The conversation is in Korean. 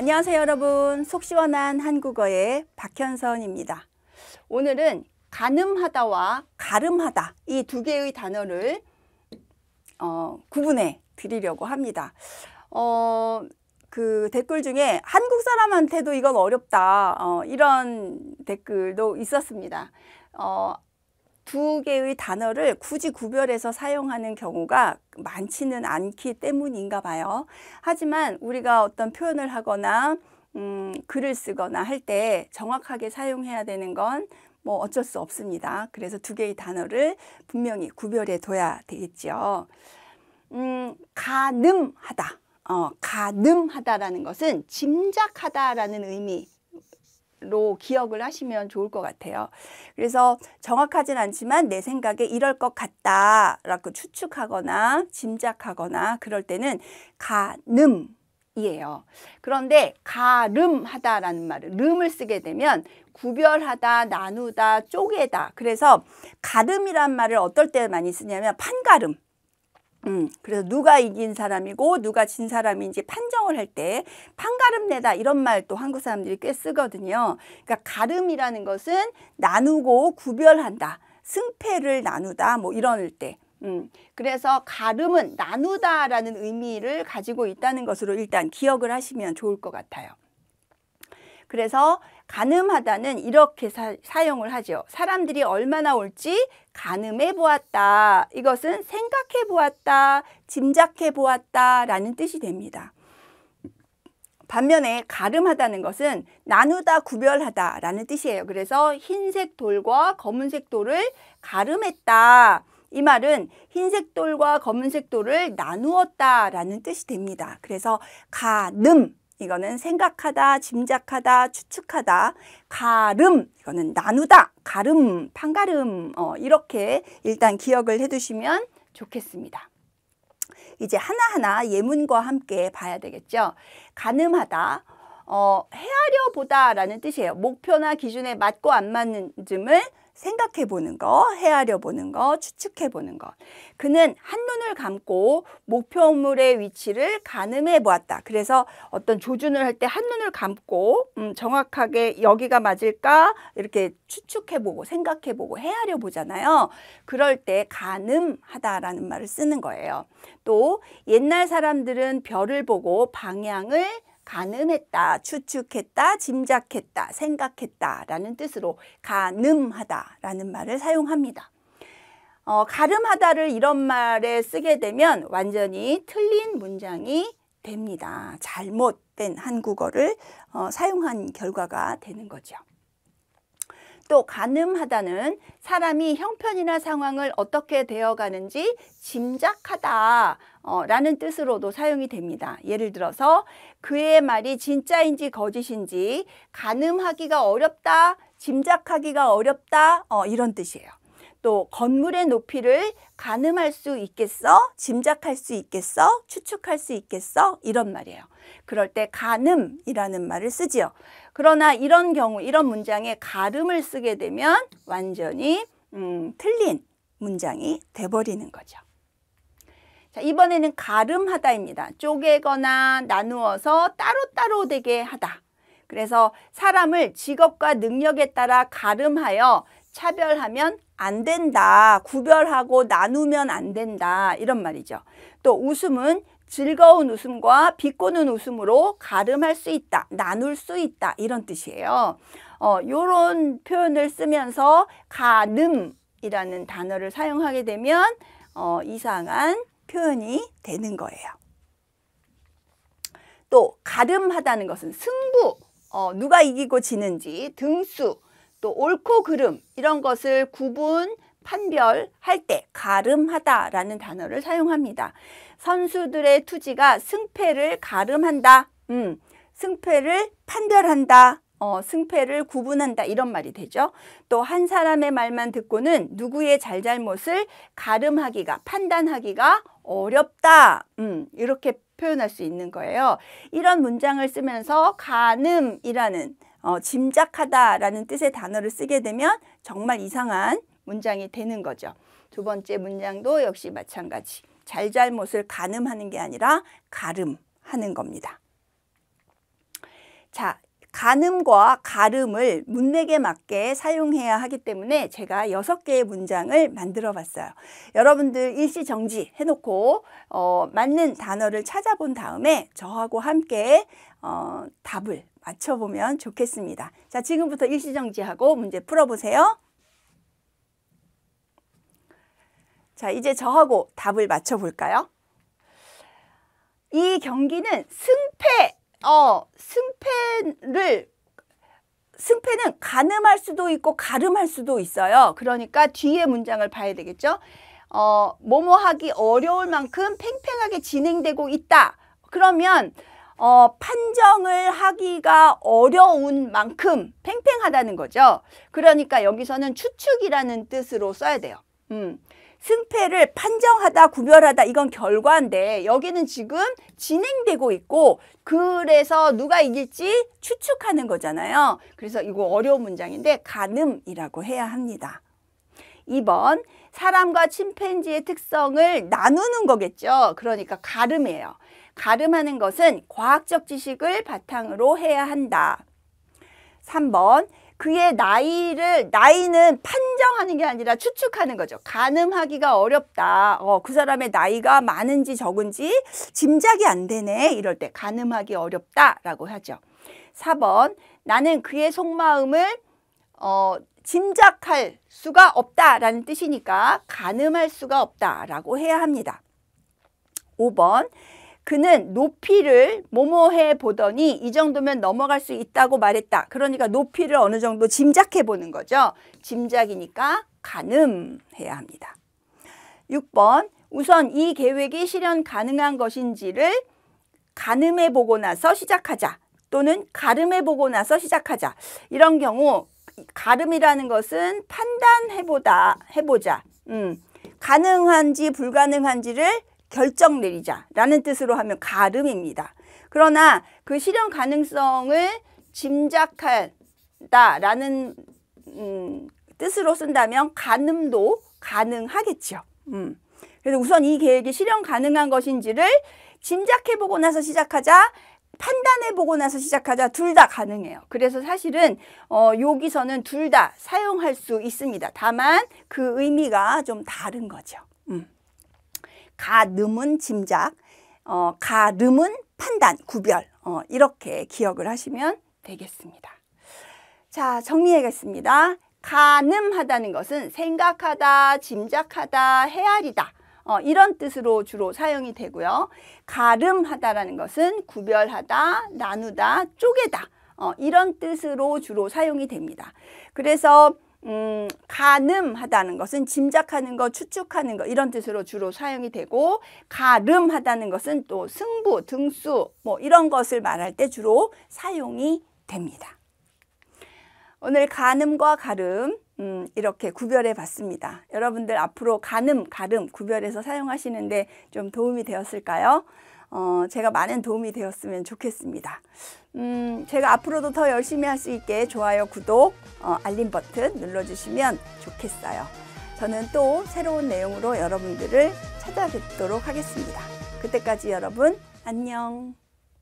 안녕하세요 여러분, 속 시원한 한국어의 박현선입니다. 오늘은 가늠하다와 가름하다 이 두 개의 단어를 구분해 드리려고 합니다. 그 댓글 중에 한국 사람한테도 이건 어렵다 이런 댓글도 있었습니다. 두 개의 단어를 굳이 구별해서 사용하는 경우가 많지는 않기 때문인가 봐요. 하지만 우리가 어떤 표현을 하거나 글을 쓰거나 할 때 정확하게 사용해야 되는 건 뭐 어쩔 수 없습니다. 그래서 두 개의 단어를 분명히 구별해 둬야 되겠죠. 가늠하다. 가늠하다라는 것은 짐작하다라는 의미로 기억을 하시면 좋을 것 같아요. 그래서 정확하진 않지만 내 생각에 이럴 것 같다라고 추측하거나 짐작하거나 그럴 때는 가늠이에요. 그런데 가름하다라는 말을 름을 쓰게 되면 구별하다, 나누다, 쪼개다. 그래서 가름이란 말을 어떨 때 많이 쓰냐면 판가름. 그래서 누가 이긴 사람이고 누가 진 사람인지 판정을 할 때 판가름 내다 이런 말 또 한국 사람들이 꽤 쓰거든요. 그러니까 가름이라는 것은 나누고 구별한다, 승패를 나누다 뭐 이럴 때. 그래서 가름은 나누다라는 의미를 가지고 있다는 것으로 일단 기억을 하시면 좋을 것 같아요. 그래서 가늠하다는 이렇게 사용을 하죠. 사람들이 얼마나 올지 가늠해 보았다. 이것은 생각해 보았다, 짐작해 보았다 라는 뜻이 됩니다. 반면에 가름하다는 것은 나누다, 구별하다 라는 뜻이에요. 그래서 흰색 돌과 검은색 돌을 가름했다. 이 말은 흰색 돌과 검은색 돌을 나누었다 라는 뜻이 됩니다. 그래서 가늠, 이거는 생각하다, 짐작하다, 추측하다. 가름, 이거는 나누다, 가름, 판가름 이렇게 일단 기억을 해두시면 좋겠습니다. 이제 하나하나 예문과 함께 봐야 되겠죠. 가늠하다, 헤아려 보다라는 뜻이에요. 목표나 기준에 맞고 안 맞는 점을 생각해 보는 거, 헤아려 보는 거, 추측해 보는 것. 그는 한눈을 감고 목표물의 위치를 가늠해 보았다. 그래서 어떤 조준을 할 때 한눈을 감고 정확하게 여기가 맞을까 이렇게 추측해 보고 생각해 보고 헤아려 보잖아요. 그럴 때 가늠하다라는 말을 쓰는 거예요. 또 옛날 사람들은 별을 보고 방향을 가늠했다, 추측했다, 짐작했다, 생각했다 라는 뜻으로 가늠하다 라는 말을 사용합니다. 가름하다를 이런 말에 쓰게 되면 완전히 틀린 문장이 됩니다. 잘못된 한국어를 사용한 결과가 되는 거죠. 또 가늠하다는 사람이 형편이나 상황을 어떻게 되어가는지 짐작하다 라는 뜻으로도 사용이 됩니다. 예를 들어서 그의 말이 진짜인지 거짓인지 가늠하기가 어렵다, 짐작하기가 어렵다 이런 뜻이에요. 또 건물의 높이를 가늠할 수 있겠어? 짐작할 수 있겠어? 추측할 수 있겠어? 이런 말이에요. 그럴 때 가늠이라는 말을 쓰지요. 그러나 이런 경우, 이런 문장에 가름을 쓰게 되면 완전히 틀린 문장이 돼버리는 거죠. 자, 이번에는 가름하다입니다. 쪼개거나 나누어서 따로따로 되게 하다. 그래서 사람을 직업과 능력에 따라 가름하여 차별하면 안 된다. 구별하고 나누면 안 된다. 이런 말이죠. 또 웃음은 즐거운 웃음과 비꼬는 웃음으로 가름할 수 있다. 나눌 수 있다. 이런 뜻이에요. 이런 표현을 쓰면서 가늠이라는 단어를 사용하게 되면 이상한 표현이 되는 거예요. 또 가름하다는 것은 승부, 누가 이기고 지는지, 등수, 또 옳고 그름 이런 것을 구분, 판별할 때 가름하다라는 단어를 사용합니다. 선수들의 투지가 승패를 가름한다, 승패를 판별한다, 승패를 구분한다 이런 말이 되죠. 또 한 사람의 말만 듣고는 누구의 잘잘못을 가름하기가, 판단하기가 어렵다 이렇게 표현할 수 있는 거예요. 이런 문장을 쓰면서 가늠이라는 짐작하다라는 뜻의 단어를 쓰게 되면 정말 이상한 문장이 되는 거죠. 두 번째 문장도 역시 마찬가지. 잘잘못을 가늠하는 게 아니라 가름하는 겁니다. 자, 가늠과 가름을 문맥에 맞게 사용해야 하기 때문에 제가 6개의 문장을 만들어 봤어요. 여러분들 일시정지 해놓고 맞는 단어를 찾아본 다음에 저하고 함께 답을 맞춰보면 좋겠습니다. 자, 지금부터 일시정지하고 문제 풀어보세요. 자, 이제 저하고 답을 맞춰볼까요? 이 경기는 승패는 가늠할 수도 있고 가름할 수도 있어요. 그러니까 뒤에 문장을 봐야 되겠죠. 뭐뭐 하기 어려울 만큼 팽팽하게 진행되고 있다. 그러면 판정을 하기가 어려운 만큼 팽팽하다는 거죠. 그러니까 여기서는 추측이라는 뜻으로 써야 돼요. 승패를 판정하다, 구별하다, 이건 결과인데 여기는 지금 진행되고 있고 그래서 누가 이길지 추측하는 거잖아요. 그래서 이거 어려운 문장인데 가늠이라고 해야 합니다. 2번, 사람과 침팬지의 특성을 나누는 거겠죠. 그러니까 가름이에요. 가름하는 것은 과학적 지식을 바탕으로 해야 한다. 3번, 그의 나이는 판정하는 게 아니라 추측하는 거죠. 가늠하기가 어렵다. 그 사람의 나이가 많은지 적은지 짐작이 안 되네. 이럴 때 가늠하기 어렵다라고 하죠. 4번, 나는 그의 속마음을 짐작할 수가 없다라는 뜻이니까 가늠할 수가 없다라고 해야 합니다. 5번, 그는 높이를 뭐뭐해 보더니 이 정도면 넘어갈 수 있다고 말했다. 그러니까 높이를 어느 정도 짐작해 보는 거죠. 짐작이니까 가늠해야 합니다. 6번, 우선 이 계획이 실현 가능한 것인지를 가늠해 보고 나서 시작하자. 또는 가름해 보고 나서 시작하자. 이런 경우 가름이라는 것은 해보자. 가능한지 불가능한지를 결정 내리자 라는 뜻으로 하면 가름입니다. 그러나 그 실현 가능성을 짐작하다 라는 뜻으로 쓴다면 가늠도 가능하겠죠. 그래서 우선 이 계획이 실현 가능한 것인지를 짐작해보고 나서 시작하자, 판단해보고 나서 시작하자, 둘 다 가능해요. 그래서 사실은 여기서는 둘 다 사용할 수 있습니다. 다만 그 의미가 좀 다른 거죠. 가늠은 짐작, 가름은 판단, 구별, 이렇게 기억을 하시면 되겠습니다. 자, 정리하겠습니다. 가늠하다는 것은 생각하다, 짐작하다, 헤아리다, 이런 뜻으로 주로 사용이 되고요. 가름하다라는 것은 구별하다, 나누다, 쪼개다, 이런 뜻으로 주로 사용이 됩니다. 그래서 가늠하다는 것은 짐작하는 것, 추측하는 것, 이런 뜻으로 주로 사용이 되고, 가름하다는 것은 또 승부, 등수, 이런 것을 말할 때 주로 사용이 됩니다. 오늘 가늠과 가름 이렇게 구별해 봤습니다. 여러분들 앞으로 가늠, 가름 구별해서 사용하시는데 좀 도움이 되었을까요? 제가 많은 도움이 되었으면 좋겠습니다. 제가 앞으로도 더 열심히 할 수 있게 좋아요, 구독, 알림 버튼 눌러주시면 좋겠어요. 저는 또 새로운 내용으로 여러분들을 찾아뵙도록 하겠습니다. 그때까지 여러분 안녕.